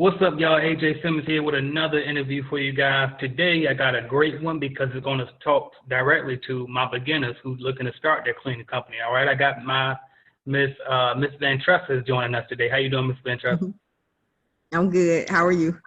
What's up, y'all? AJ Simmons here with another interview for you guys. Today, I got a great one because it's going to talk directly to my beginners who's looking to start their cleaning company. All right, I got my Miss Vantressa is joining us today. How you doing, Miss Vantressa? I'm good. How are you?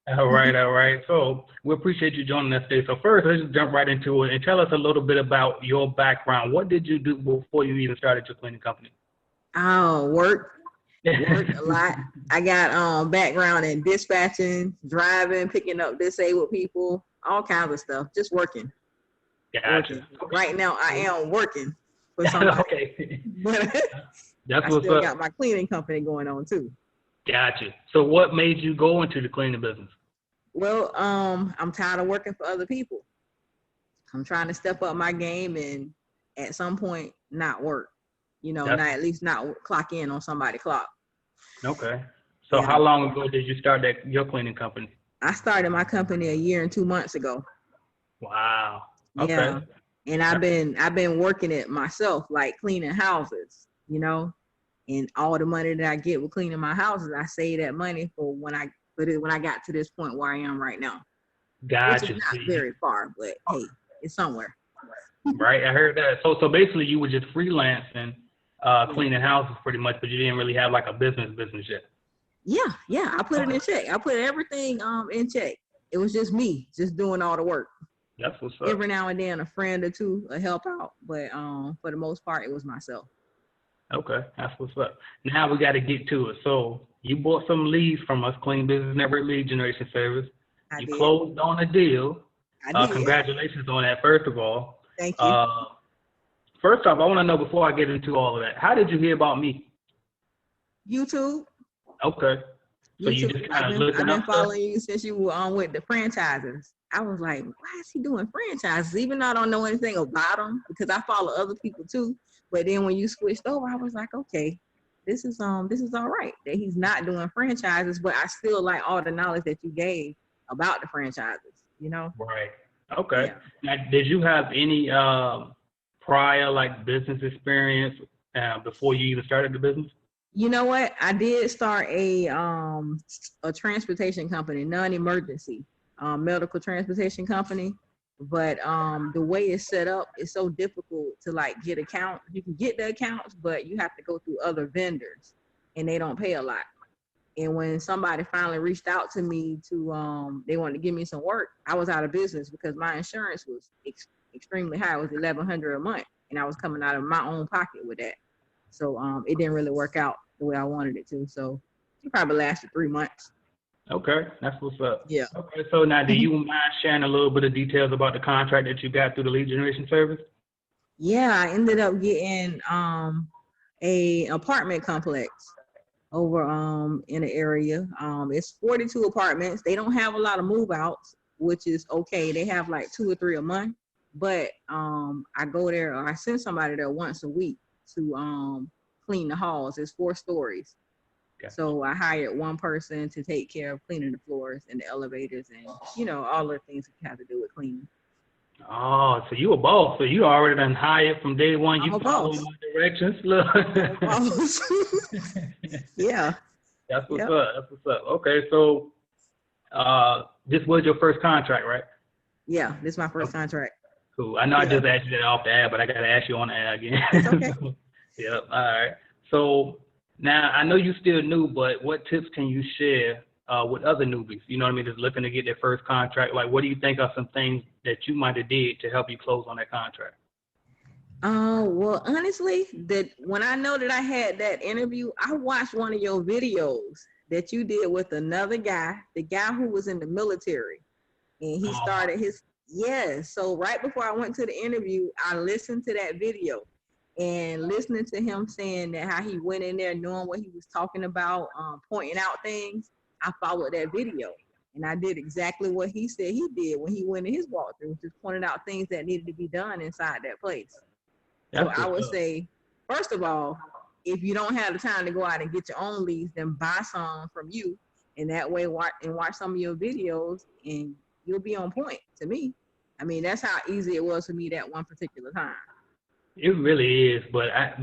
All right. So we appreciate you joining us today. So first, let's just jump right into it and tell us a little bit about your background. What did you do before you even started your cleaning company? Worked a lot. I got background in dispatching, driving, picking up disabled people, all kinds of stuff. Just working. Gotcha. Right now, I am working for somebody. Okay. But That's I what's still up. got my cleaning company going on too. Gotcha. So what made you go into the cleaning business? Well, I'm tired of working for other people. I'm trying to step up my game and at some point not work. Not clock in on somebody's clock. Okay. So Yeah. how long ago did you start your cleaning company? I started my company a year and 2 months ago. Wow. Okay. Yeah. And I've been working it myself, like cleaning houses, and all the money that I get with cleaning my houses, I save that money for when I got to this point where I am right now. Gotcha. Which is not very far, but hey, it's somewhere. Right. I heard that. So basically you were just freelancing, cleaning houses pretty much, but you didn't really have like a business yet. Yeah. I put it in check. I put everything in check. It was just me, just doing all the work. That's what's up. Every now and then a friend or two will help out, but for the most part it was myself. Okay, that's what's up. Now we got to get to it. So you bought some leads from us, Clean Business Network Lead Generation Service. I did. Closed on a deal. I did. Congratulations on that, first of all. Thank you. First off, I want to know before I get into all of that, how did you hear about me? YouTube. Okay. So you just kind of looking up. I've been following you since you were on with the franchises. I was like, why is he doing franchises? Even though I don't know anything about them, because I follow other people too. But then when you switched over, I was like, okay, this is all right that he's not doing franchises, but I still like all the knowledge that you gave about the franchises, Right. Okay. Yeah. Now, did you have any prior like business experience before you even started the business? You know what? I did start a transportation company, non-emergency medical transportation company. But the way it's set up, it's so difficult to like get accounts. You can get the accounts, but you have to go through other vendors, and they don't pay a lot. And when somebody finally reached out to me to they wanted to give me some work, I was out of business because my insurance was extremely high. It was $1,100 a month, and I was coming out of my own pocket with that. So it didn't really work out the way I wanted it to. So it probably lasted 3 months. Okay, that's what's up. Yeah. Okay, so now do you mind sharing a little bit of details about the contract that you got through the lead generation service? Yeah, I ended up getting a apartment complex over in the area. It's 42 apartments. They don't have a lot of move outs, which is okay. They have like 2 or 3 a month. But I go there, or I send somebody there once a week to clean the halls. It's 4 stories. Okay. So I hired one person to take care of cleaning the floors and the elevators and, all the things that have to do with cleaning. Oh, so you a boss. So you already done hired from day one. You follow my directions. Look. Yeah. That's what's up. Okay, so this was your first contract, right? Yeah, this is my first contract. Cool. I know I just asked you that off the air, but I got to ask you on the air again. It's okay. Yep. All right. So now I know you still new, but what tips can you share with other newbies? You know what I mean? Just looking to get their first contract. Like, what do you think are some things that you might have did to help you close on that contract? Well, honestly, when I know that I had that interview, I watched one of your videos that you did with another guy, the guy who was in the military, and he started his. Yes. So right before I went to the interview, I listened to that video, and listening to him saying that how he went in there knowing what he was talking about, pointing out things, I followed that video, and I did exactly what he said he did when he went in his walkthrough, just pointed out things that needed to be done inside that place. So I would say, first of all, if you don't have the time to go out and get your own leads, then buy some from you, and that way watch some of your videos, and you'll be on point. To me, I mean, that's how easy it was for me that one particular time. It really is, but I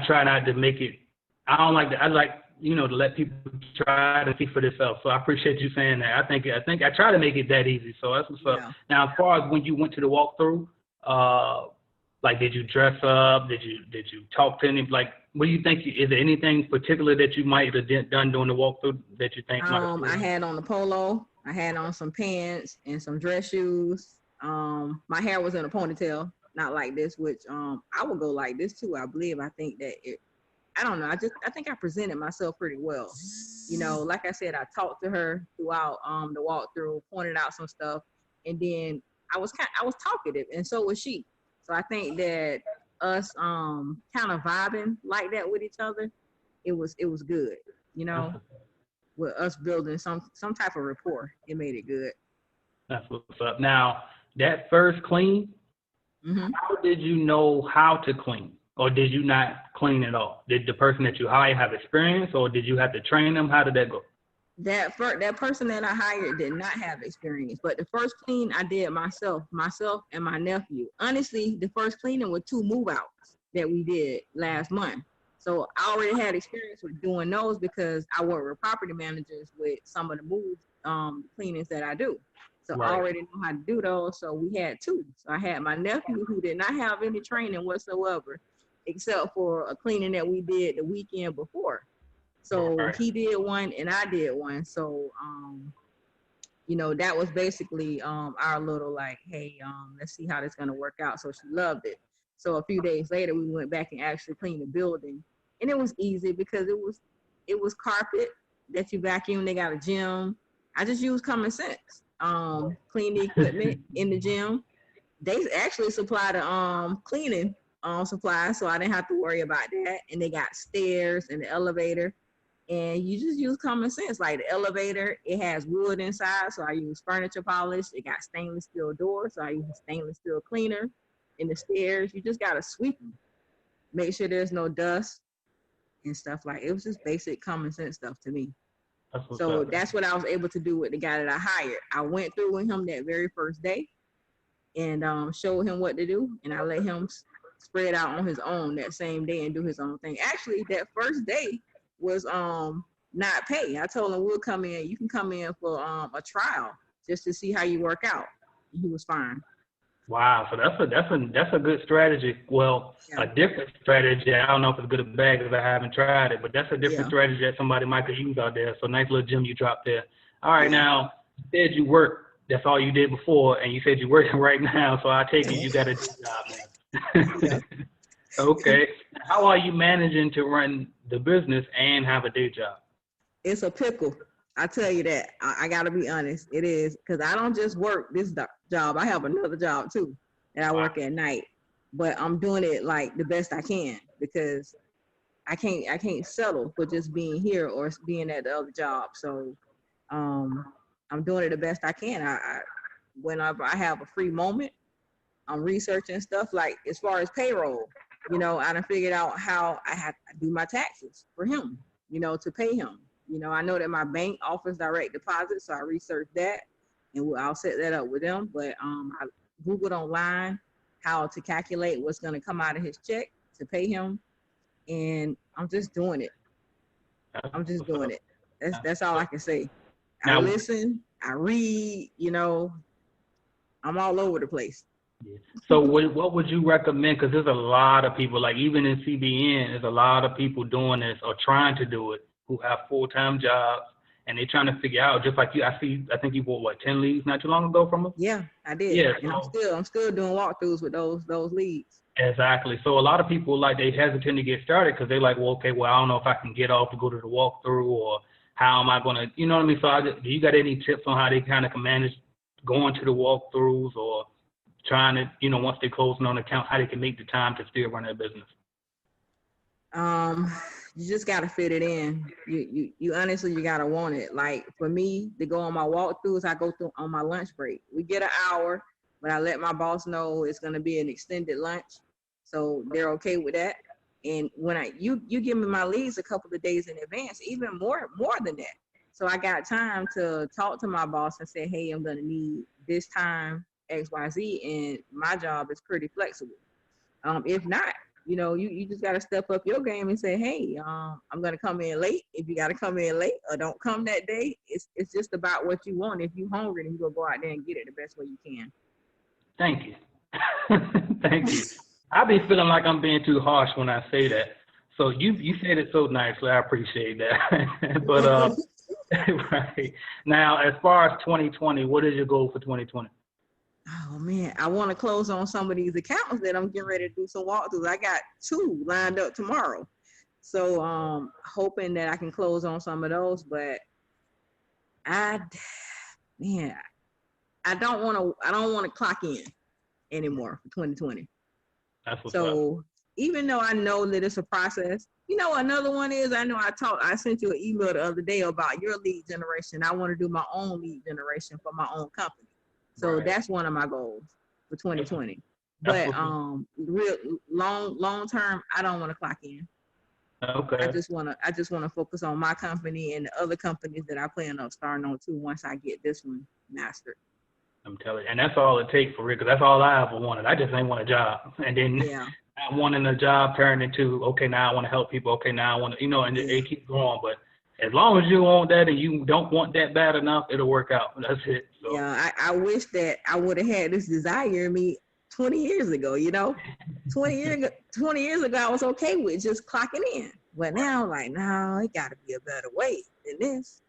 try not to make it. I don't like that. I like to let people try to see for themselves. So I appreciate you saying that. I think I try to make it that easy. So that's what's up. Yeah. Now, as far as when you went to the walkthrough, like, did you dress up? Did you talk to any? Like, what do you think? Is there anything particular that you might have done during the walkthrough that you think might have? I had on a polo. I had on some pants and some dress shoes. My hair was in a ponytail, not like this, which I would go like this too. I believe. I think that I don't know. I think I presented myself pretty well. Like I said, I talked to her throughout the walkthrough, pointed out some stuff, and then I was talkative, and so was she. So I think that us kind of vibing like that with each other, it was good. With us building some type of rapport, it made it good. That's what's up. Now, that first clean, how did you know how to clean? Or did you not clean at all? Did the person that you hired have experience, or did you have to train them? How did that go? That person that I hired did not have experience, but the first clean I did myself and my nephew. Honestly, the first cleaning were 2 move outs that we did last month. So I already had experience with doing those because I work with property managers with some of the move cleanings that I do. So Right. I already know how to do those. So we had 2. So I had my nephew who did not have any training whatsoever, except for a cleaning that we did the weekend before. So Right. he did one and I did one. So, that was basically our little like, hey, let's see how this is going to work out. So she loved it. So a few days later, we went back and actually cleaned the building. And it was easy because it was carpet that you vacuum. They got a gym. I just used common sense. Clean the equipment in the gym. They actually supply the cleaning supplies, so I didn't have to worry about that. And they got stairs and the elevator. And you just use common sense. Like the elevator, it has wood inside, so I use furniture polish. It got stainless steel doors, so I use a stainless steel cleaner. And the stairs, you just gotta sweep them. Make sure there's no dust and stuff like it. It was just basic common sense stuff to me. So that's what I was able to do with the guy that I hired. I went through with him that very first day and showed him what to do, and I let him spread out on his own that same day and do his own thing. Actually, that first day was not pay. I told him we'll come in. You can come in for a trial just to see how you work out. And he was fine. Wow, so that's a good strategy. Well, Yeah. A different strategy. I don't know if it's good or bad because I haven't tried it, but that's a different strategy that somebody might could use out there. So nice little gem you dropped there. All right, now you said you work. That's all you did before, and you said you're working right now. So I take it you got a job now. Okay. How are you managing to run the business and have a day job? It's a pickle. I tell you that. I got to be honest. It is because I don't just work this job. I have another job too that I work at night, but I'm doing it like the best I can because I can't settle for just being here or being at the other job. So I'm doing it the best I can. Whenever I have a free moment, I'm researching stuff like as far as payroll. I done figured out how I have to do my taxes for him, to pay him. I know that my bank offers direct deposit, so I researched that, and I'll set that up with them. But I Googled online how to calculate what's going to come out of his check to pay him, and I'm just doing it. I'm just doing it. That's all I can say. I listen, I read, I'm all over the place. So what would you recommend? Because there's a lot of people, like even in CBN, there's a lot of people doing this or trying to do it who have full-time jobs, and they're trying to figure out, just like you, I think you bought, 10 leads not too long ago from us? Yeah, I did. Yeah, and I'm still doing walkthroughs with those leads. Exactly. So a lot of people, like, they hesitate to get started because they're like, well, okay, I don't know if I can get off to go to the walkthrough, or how am I going to, you know what I mean? So do you got any tips on how they kind of can manage going to the walkthroughs or trying to, once they're closing on account, how they can make the time to still run their business? You just gotta fit it in. You honestly, you gotta want it. Like for me to go on my walkthroughs, I go through on my lunch break. We get an hour, but I let my boss know it's gonna be an extended lunch, so they're okay with that. And when you give me my leads a couple of days in advance, even more than that. So I got time to talk to my boss and say, hey, I'm gonna need this time XYZ, and my job is pretty flexible. If not, you just got to step up your game and say, hey, I'm going to come in late. If you got to come in late or don't come that day, it's just about what you want. If you're hungry, then you going to go out there and get it the best way you can. Thank you. Thank you. I be feeling like I'm being too harsh when I say that. So you said it so nicely. I appreciate that. But right now, as far as 2020, what is your goal for 2020? Oh man, I want to close on some of these accounts that I'm getting ready to do some walkthroughs. I got 2 lined up tomorrow, so hoping that I can close on some of those. But I don't want to clock in anymore for 2020. That's what's So up. even though I know that it's a process, another one is I sent you an email the other day about your lead generation. I want to do my own lead generation for my own company. So that's one of my goals for 2020. But real long term, I don't want to clock in. Okay. I just want to focus on my company and the other companies that I plan on starting on too once I get this one mastered. I'm telling you, and that's all it takes for real, because that's all I ever wanted. I just ain't want a job, and then not wanting a job turned into, okay, now I want to help people. Okay, now I want to, and it keeps going. But as long as you want that and you don't want that bad enough, it'll work out. That's it. So. Yeah, I wish that I would have had this desire in me 20 years ago. 20 years ago, I was okay with just clocking in. But now, no, it got to be a better way than this.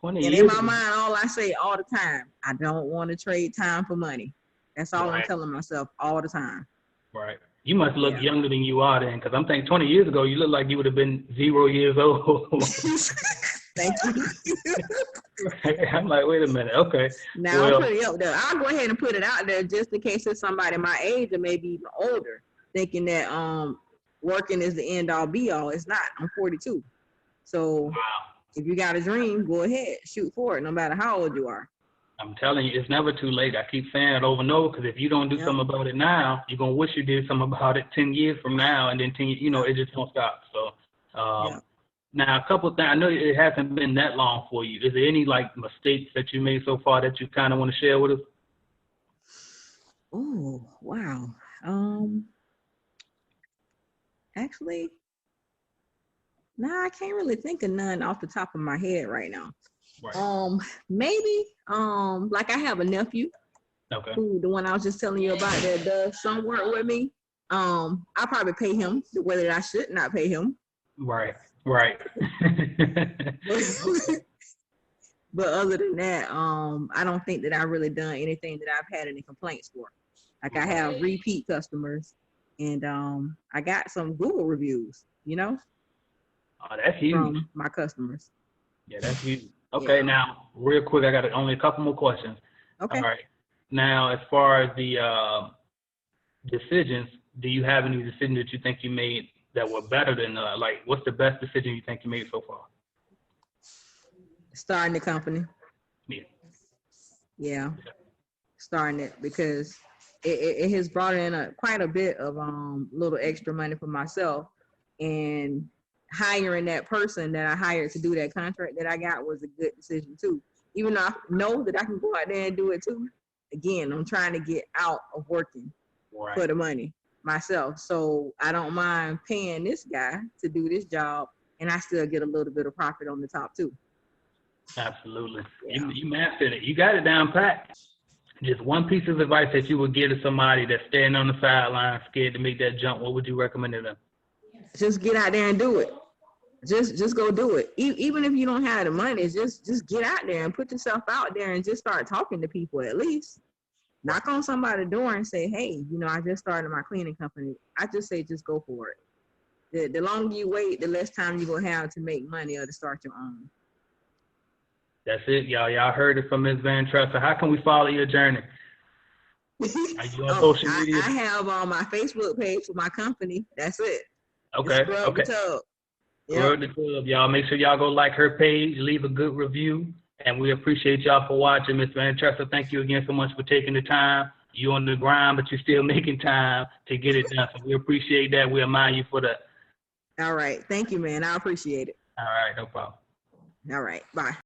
20 and years in my mind, all I say all the time, I don't want to trade time for money. That's all I'm telling myself all the time. Right. You must look younger than you are then, because I'm thinking 20 years ago, you look like you would have been 0 years old. Thank you. I'm like, wait a minute. Okay. Now I'm pretty up there. I'll go ahead and put it out there just in case it's somebody my age or maybe even older thinking that working is the end all be all. It's not. I'm 42. So if you got a dream, go ahead, shoot for it, no matter how old you are. I'm telling you, it's never too late. I keep saying it over and over, because if you don't do something about it now, you're going to wish you did something about it 10 years from now, and then 10 years, it just won't stop. So now a couple of things. I know it hasn't been that long for you. Is there any mistakes that you made so far that you kind of want to share with us? Oh, wow. Actually, I can't really think of none off the top of my head right now. Right. Maybe I have a nephew. Okay. Who, the one I was just telling you about that does some work with me. I probably pay him the way that I should not pay him. Right. But other than that, I don't think that I've really done anything that I've had any complaints for. I have repeat customers, and I got some Google reviews, Oh, that's huge. From my customers. Yeah, that's huge. Okay, now, real quick, I got only a couple more questions. Okay. All right. Now, as far as the decisions, do you have any decisions that you think you made that were better than, what's the best decision you think you made so far? Starting the company. Yeah. Starting it, because it has brought in quite a bit of little extra money for myself, and hiring that person that I hired to do that contract that I got was a good decision too. Even though I know that I can go out there and do it too. Again, I'm trying to get out of working for the money myself. So I don't mind paying this guy to do this job, and I still get a little bit of profit on the top too. Absolutely. Yeah. You mastered it. You got it down pat. Just one piece of advice that you would give to somebody that's standing on the sideline, scared to make that jump, what would you recommend to them? Just get out there and do it. Just go do it. Even if you don't have the money, just get out there and put yourself out there and just start talking to people at least. Knock on somebody's door and say, hey, I just started my cleaning company. I just say, just go for it. The longer you wait, the less time you're going to have to make money or to start your own. That's it, y'all. Y'all heard it from Ms. Vantressa. How can we follow your journey? Are you on social media? I have on my Facebook page for my company. That's it. Okay. Scrub the Tub. Scrub the Tub, y'all. Make sure y'all go like her page, leave a good review, and we appreciate y'all for watching. Ms. Vantressa, thank you again so much for taking the time. You're on the grind, but you're still making time to get it done. So we appreciate that. We admire you for that. All right. Thank you, man. I appreciate it. All right. No problem. All right. Bye.